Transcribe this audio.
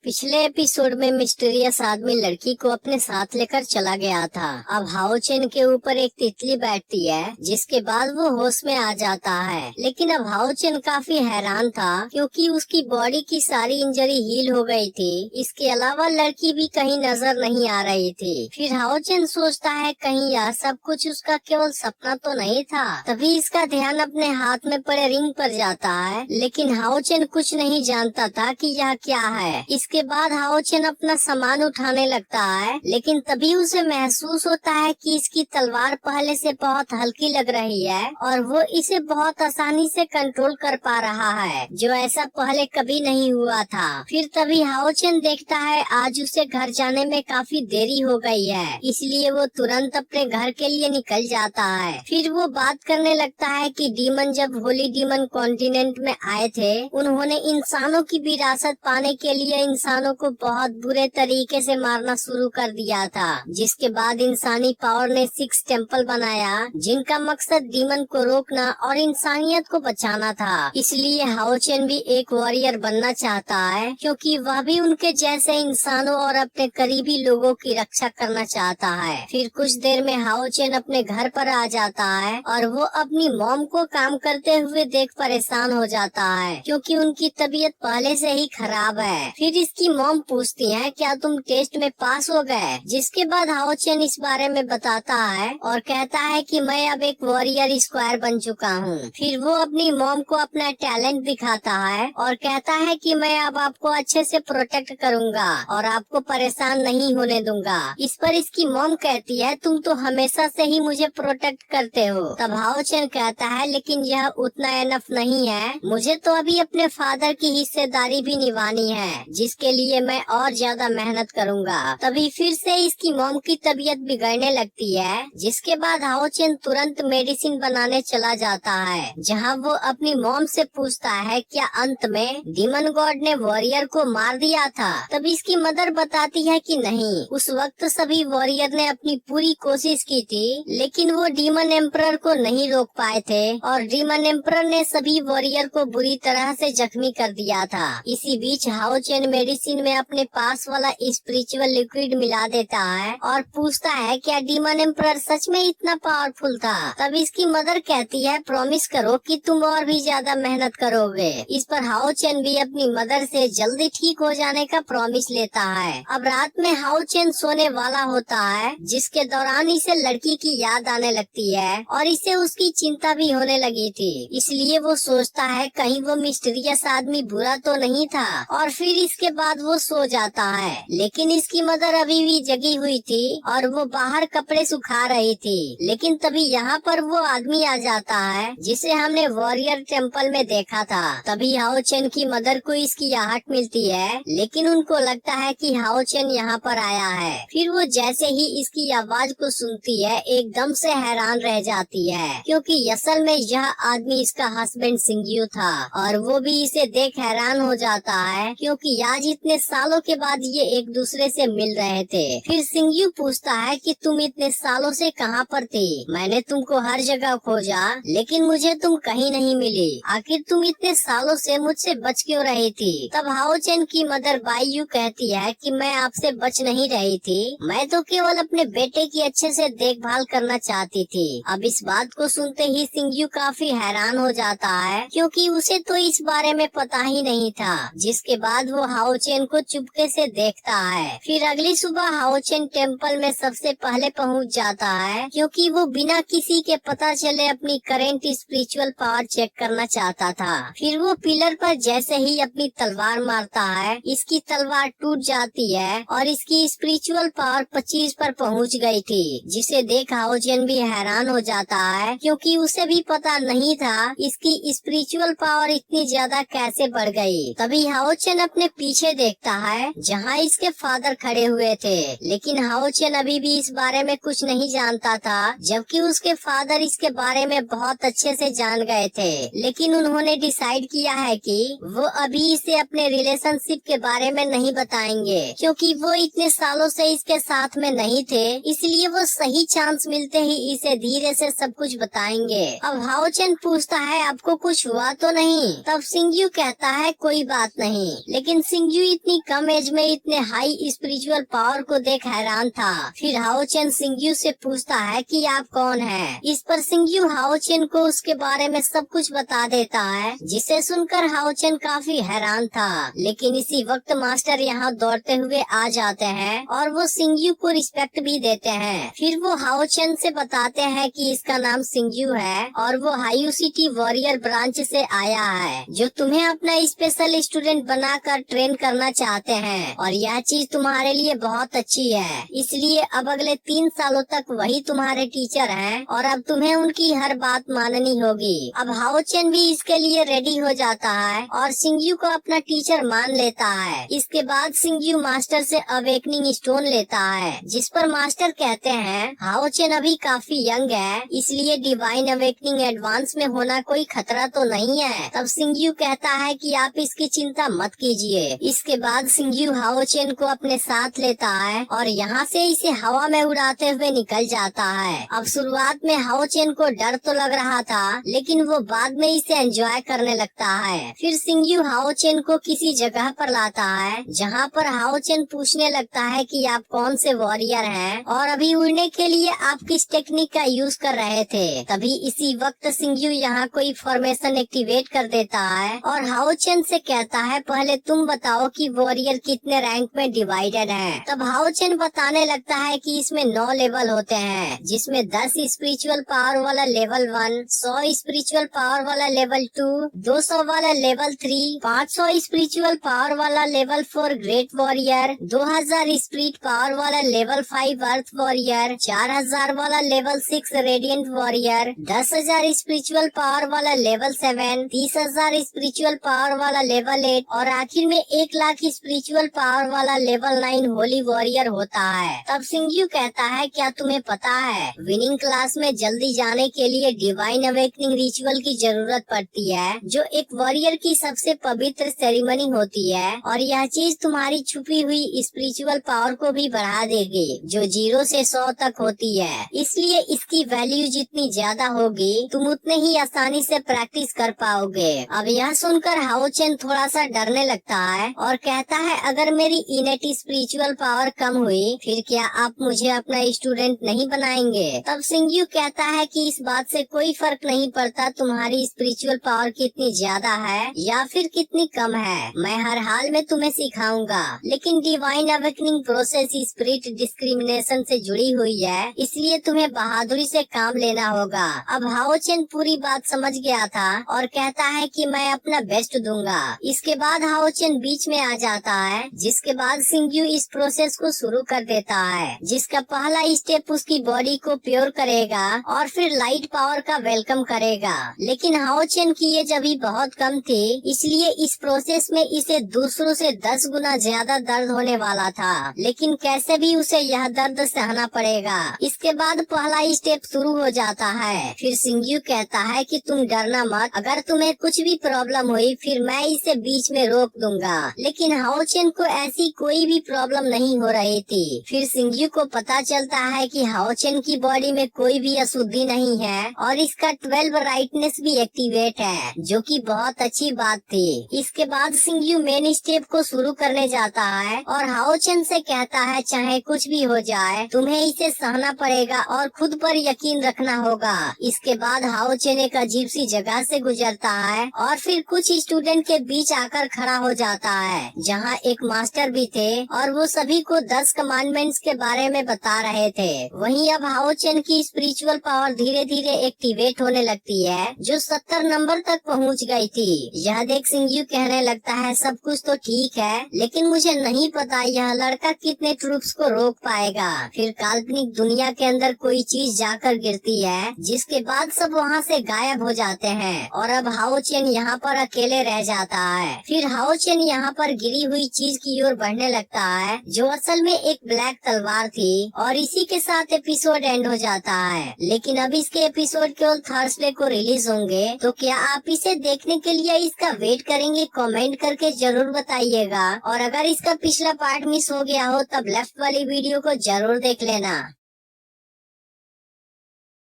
पिछले एपिसोड में मिस्टीरियस आदमी लड़की को अपने साथ लेकर चला गया था। अब हाओ चेन के ऊपर एक तितली बैठती है, जिसके बाद वो होश में आ जाता है। लेकिन अब हाओ चेन काफी हैरान था, क्योंकि उसकी बॉडी की सारी इंजरी हील हो गई थी। इसके अलावा लड़की भी कहीं नजर नहीं आ रही थी। फिर हाओ चेन सोचता है कहीं यह सब कुछ उसका केवल सपना तो नहीं था। तभी इसका ध्यान अपने हाथ में पड़े रिंग पर जाता है, लेकिन हाओ चेन कुछ नहीं जानता था कि यह क्या है। इसके बाद हाओ चेन अपना सामान उठाने लगता है, लेकिन तभी उसे महसूस होता है कि इसकी तलवार पहले से बहुत हल्की लग रही है और वो इसे बहुत आसानी से कंट्रोल कर पा रहा है, जो ऐसा पहले कभी नहीं हुआ था। फिर तभी हाओ चेन देखता है आज उसे घर जाने में काफी देरी हो गई है, इसलिए वो तुरंत अपने घर के लिए निकल जाता है। फिर वो बात करने लगता है कि डीमन जब होली डीमन कॉन्टिनेंट में आए थे, उन्होंने इंसानों की विरासत पाने के लिए इंसानों को बहुत बुरे तरीके से मारना शुरू कर दिया था, जिसके बाद इंसानी पावर ने 6 टेम्पल बनाया, जिनका मकसद डीमन को रोकना और इंसानियत को बचाना था। इसलिए हाओ चेन भी एक वॉरियर बनना चाहता है, क्योंकि वह भी उनके जैसे इंसानों और अपने करीबी लोगों की रक्षा करना चाहता है। फिर कुछ देर में हाओ चेन अपने घर पर आ जाता है और वो अपनी मॉम को काम करते हुए देख परेशान हो जाता है, क्योंकि उनकी तबीयत पहले से ही खराब है। फिर इसकी मॉम पूछती है क्या तुम टेस्ट में पास हो गए, जिसके बाद हाओ चेन इस बारे में बताता है और कहता है कि मैं अब एक वॉरियर स्क्वायर बन चुका हूँ। फिर वो अपनी मॉम को अपना टैलेंट दिखाता है और कहता है कि मैं अब आपको अच्छे से प्रोटेक्ट करूँगा और आपको परेशान नहीं होने दूंगा। इस पर इसकी मॉम कहती है तुम तो हमेशा से ही मुझे प्रोटेक्ट करते हो। तब हाओ चेन कहता है लेकिन यह उतना एनफ नहीं है, मुझे तो अभी अपने फादर की हिस्सेदारी भी निभानी है, जिसके लिए मैं और ज्यादा मेहनत करूंगा। तभी फिर से इसकी मॉम की तबीयत बिगड़ने लगती है, जिसके बाद हाओ चेन तुरंत मेडिसिन बनाने चला जाता है, जहां वो अपनी मॉम से पूछता है क्या अंत में डीमन गॉड ने वॉरियर को मार दिया था। तभी इसकी मदर बताती है कि नहीं, उस वक्त सभी वॉरियर ने अपनी पूरी कोशिश की थी, लेकिन वो डीमन एम्परर को नहीं रोक पाए थे और डीमन एम्परर ने सभी वॉरियर को बुरी तरह से जख्मी कर दिया था। इसी बीच हाओ चेन मेडिसिन में अपने पास वाला स्पिरिचुअल लिक्विड मिला देता है और पूछता है क्या डीमन एम्परर सच में इतना पावरफुल था। तब इसकी मदर कहती है प्रॉमिस करो कि तुम और भी ज्यादा मेहनत करोगे। इस पर हाओ चेन भी अपनी मदर से जल्दी ठीक हो जाने का प्रॉमिस लेता है। अब रात में हाओ चेन सोने वाला होता है, जिसके दौरान इसे लड़की की याद आने लगती है और इसे उसकी चिंता भी होने लगी थी। इसलिए वो सोचता है कहीं वो मिस्टीरियस आदमी बुरा तो नहीं था और फिर इसके बाद वो सो जाता है। लेकिन इसकी मदर अभी भी जगी हुई थी और वो बाहर कपड़े सुखा रही थी। लेकिन तभी यहाँ पर वो आदमी आ जाता है जिसे हमने वॉरियर टेम्पल में देखा था। तभी हाओ चेन की मदर को इसकी आहट मिलती है, लेकिन उनको लगता है कि हाओ चेन यहाँ पर आया है। फिर वो जैसे ही इसकी आवाज को सुनती है एकदम से हैरान रह जाती है, क्योंकि असल में यह आदमी इसका हस्बैंड सिंग्यू था और वो भी इसे देख हैरान हो जाता है, क्योंकि आज इतने सालों के बाद ये एक दूसरे से मिल रहे थे। फिर सिंग्यू पूछता है कि तुम इतने सालों से कहाँ पर थी, मैंने तुमको हर जगह खोजा लेकिन मुझे तुम कहीं नहीं मिली, आखिर तुम इतने सालों से मुझसे बच क्यों रही थी। तब हाओ चेन की मदर बाईयू कहती है कि मैं आपसे बच नहीं रही थी, मैं तो केवल अपने बेटे की अच्छे से देखभाल करना चाहती थी। अब इस बात को सुनते ही सिंग्यू काफी हैरान हो जाता है, क्योंकि उसे तो इस बारे में पता ही नहीं था। जिसके बाद वो हाओ चेन को चुपके से देखता है। फिर अगली सुबह हाओ चेन टेम्पल में सबसे पहले पहुंच जाता है, क्योंकि वो बिना किसी के पता चले अपनी करेंट स्पिरिचुअल पावर चेक करना चाहता था। फिर वो पिलर पर जैसे ही अपनी तलवार मारता है, इसकी तलवार टूट जाती है और इसकी स्पिरिचुअल पावर 25 पर पहुंच गई थी, जिसे देख हाओ चेन भी हैरान हो जाता है, क्योंकि उसे भी पता नहीं था इसकी स्पिरिचुअल पावर इतनी ज्यादा कैसे बढ़ गई। तभी हाओ चेन अपने पीछे देखता है जहाँ इसके फादर खड़े हुए थे, लेकिन हाओ चेन अभी भी इस बारे में कुछ नहीं जानता था, जबकि उसके फादर इसके बारे में बहुत अच्छे से जान गए थे। लेकिन उन्होंने डिसाइड किया है कि वो अभी इसे अपने रिलेशनशिप के बारे में नहीं बताएंगे, क्योंकि वो इतने सालों से इसके साथ में नहीं थे, इसलिए वो सही चांस मिलते ही इसे धीरे से सब कुछ बताएंगे। अब हाओ चेन पूछता है आपको कुछ हुआ तो नहीं। तब सिंग्यू कहता है कोई बात नहीं, लेकिन सिंग्यू सिंग्यू इतनी कम एज में इतने हाई स्पिरिचुअल पावर को देख हैरान था। फिर हाओ चेन सिंग्यू से पूछता है कि आप कौन हैं? इस पर सिंग्यू हाओ चेन को उसके बारे में सब कुछ बता देता है, जिसे सुनकर हाओ चेन काफी हैरान था। लेकिन इसी वक्त मास्टर यहाँ दौड़ते हुए आ जाते हैं और वो सिंग्यू को रिस्पेक्ट भी देते हैं। फिर वो हाओ चेन से बताते हैं कि इसका नाम सिंग्यू है और वो हायू सिटी वॉरियर ब्रांच से आया है, जो तुम्हें अपना स्पेशल स्टूडेंट बनाकर ट्रेन करना चाहते हैं और यह चीज तुम्हारे लिए बहुत अच्छी है। इसलिए अब अगले 3 सालों तक वही तुम्हारे टीचर हैं और अब तुम्हें उनकी हर बात माननी होगी। अब हाओ चेन भी इसके लिए रेडी हो जाता है और सिंग्यू को अपना टीचर मान लेता है। इसके बाद सिंग्यू मास्टर से अवेकनिंग स्टोन लेता है, जिस पर मास्टर कहते हैं हाओ चेन अभी काफी यंग है, इसलिए डिवाइन अवेकनिंग एडवांस में होना कोई खतरा तो नहीं है। तब सिंग्यू कहता है कि आप इसकी चिंता मत कीजिए। इसके बाद सिंग्यू हाओ चेन को अपने साथ लेता है और यहाँ से इसे हवा में उड़ाते हुए निकल जाता है। अब शुरुआत में हाओ चेन को डर तो लग रहा था, लेकिन वो बाद में इसे एंजॉय करने लगता है। फिर सिंग्यू हाओ चेन को किसी जगह पर लाता है, जहाँ पर हाओ चेन पूछने लगता है कि आप कौन से वॉरियर हैं और अभी उड़ने के लिए आप किस टेक्निक का यूज कर रहे थे। तभी इसी वक्त सिंग्यू यहाँ कोई फॉर्मेशन एक्टिवेट कर देता है और हाओ चेन से कहता है पहले तुम बताओ कि वॉरियर कितने रैंक में डिवाइडेड हैं। तब हाओ चेन बताने लगता है कि इसमें 9 लेवल होते हैं, जिसमें 10 स्पिरिचुअल पावर वाला लेवल 1, 100 स्पिरिचुअल पावर वाला लेवल 2, 200 वाला लेवल 3, 500 स्पिरिचुअल पावर वाला level 4 great warrior, 2000 spirit power वाला लेवल 5 अर्थ वॉरियर, 4000 वाला level 6 radiant warrior, 10,000 spiritual power वाला लेवल 7, 30,000 स्पिरिचुअल पावर वाला लेवल 8 और आखिर में 1 लाख स्पिरिचुअल पावर वाला लेवल 9 होली वॉरियर होता है। तब सिंग्यू कहता है क्या तुम्हें पता है विनिंग क्लास में जल्दी जाने के लिए डिवाइन अवेकनिंग रिचुअल की जरूरत पड़ती है, जो एक वॉरियर की सबसे पवित्र सेरेमनी होती है और यह चीज तुम्हारी छुपी हुई स्पिरिचुअल पावर को भी बढ़ा देगी, जो 0 से 100 तक होती है। इसलिए इसकी वैल्यू जितनी ज्यादा होगी तुम उतने ही आसानी से प्रैक्टिस कर पाओगे। अब यह सुनकर हाओ चेन थोड़ा सा डरने लगता है और कहता है अगर मेरी इनेट स्पिरिचुअल पावर कम हुई फिर क्या आप मुझे अपना स्टूडेंट नहीं बनाएंगे? तब सिंग्यू कहता है कि इस बात से कोई फर्क नहीं पड़ता तुम्हारी स्पिरिचुअल पावर कितनी ज्यादा है या फिर कितनी कम है, मैं हर हाल में तुम्हें सिखाऊंगा। लेकिन divine awakening process spirit discrimination से जुड़ी हुई है, इसलिए तुम्हें बहादुरी से काम लेना होगा। अब हाओ चेन पूरी बात समझ गया था और कहता है कि मैं अपना बेस्ट दूंगा। इसके बाद हाओ चेन बीच में आ जाता है, जिसके बाद सिंग्यू इस प्रोसेस को शुरू कर देता है, जिसका पहला स्टेप उसकी बॉडी को प्योर करेगा और फिर लाइट पावर का वेलकम करेगा। लेकिन हाओ चेन की एज अभी बहुत कम थी, इसलिए इस प्रोसेस में इसे दूसरों से 10 गुना ज्यादा दर्द होने वाला था, लेकिन कैसे भी उसे यह दर्द सहना पड़ेगा। इसके बाद पहला स्टेप शुरू हो जाता है। फिर सिंग्यू कहता है कि तुम डरना मत, अगर तुम्हें कुछ भी प्रॉब्लम हुई फिर मैं इसे बीच में रोक दूंगा। लेकिन हाओ चेन को ऐसी कोई भी प्रॉब्लम नहीं हो रही थी। फिर सिंग्यू को पता चलता है कि हाओ चेन की बॉडी में कोई भी अशुद्धि नहीं है और इसका 12 राइटनेस भी एक्टिवेट है, जो कि बहुत अच्छी बात थी। इसके बाद सिंग्यू मेन स्टेप को शुरू करने जाता है और हाओ चेन से कहता है चाहे कुछ भी हो जाए तुम्हें इसे सहना पड़ेगा और खुद पर यकीन रखना होगा। इसके बाद हाओ चेन एक अजीब सी जगह से गुजरता है और फिर कुछ स्टूडेंट के बीच आकर खड़ा हो जाता है, जहाँ एक मास्टर भी थे और वो सभी को 10 कमांडमेंट्स के बारे में बता रहे थे। वहीं अब हाओ चेन की स्पिरिचुअल पावर धीरे धीरे एक्टिवेट होने लगती है, जो 70 नंबर तक पहुँच गई थी। यह देख सिंग्यू कहने लगता है सब कुछ तो ठीक है, लेकिन मुझे नहीं पता यह लड़का कितने ट्रूप्स को रोक पाएगा। फिर काल्पनिक दुनिया के अंदर कोई चीज जाकर गिरती है, जिसके बाद सब वहाँ से गायब हो जाते हैं और अब हाओ चेन यहाँ पर अकेले रह जाता है। फिर हाओ चेन यहाँ पर गिरी हुई चीज की ओर बढ़ने लगता है, जो असल में एक ब्लैक तलवार थी और इसी के साथ एपिसोड एंड हो जाता है। लेकिन अब इसके एपिसोड केवल थर्सडे को रिलीज होंगे, तो क्या आप इसे देखने के लिए इसका वेट करेंगे? कमेंट करके जरूर बताइएगा और अगर इसका पिछला पार्ट मिस हो गया हो तब लेफ्ट वाली वीडियो को जरूर देख लेना।